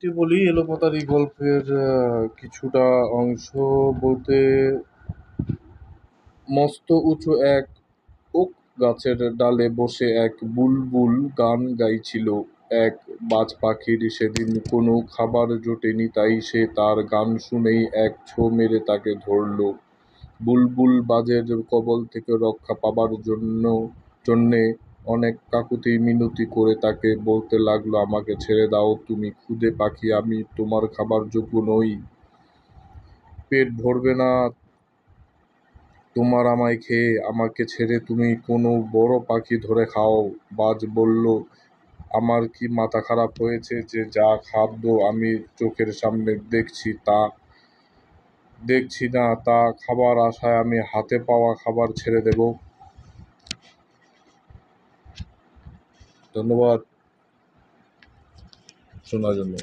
একটি বলি এলোপাতাড়ি গল্পের কিছুটা অংশ বলতে, মস্ত উঁচু এক ওক গাছের ডালে বসে এক বুলবুল গান গাইছিল। এক বাজ পাখির সেদিন কোনো খাবার জোটেনি, তাই সে তার গান শুনেই এক ছোঁ মেরে তাকে ধরল। বুলবুল বাজের কবল থেকে রক্ষা পাবার জন্যে অনেক কাকুতি মিনতি করে তাকে বলতে লাগলো, আমাকে ছেড়ে দাও, তুমি ক্ষুদে পাখি, আমি তোমার খাবার যোগ্য নই। পেট ভরবে না তোমার আমায় খেয়ে, আমাকে ছেড়ে তুমি কোনো বড় পাখি ধরে খাও। বাজ বলল, আমার কি মাথা খারাপ হয়েছে যে যা খাদ্য আমি চোখের সামনে দেখছি না তা খাবার আশায় আমি হাতে পাওয়া খাবার ছেড়ে দেব? ধন্যবাদ শোনার জন্য।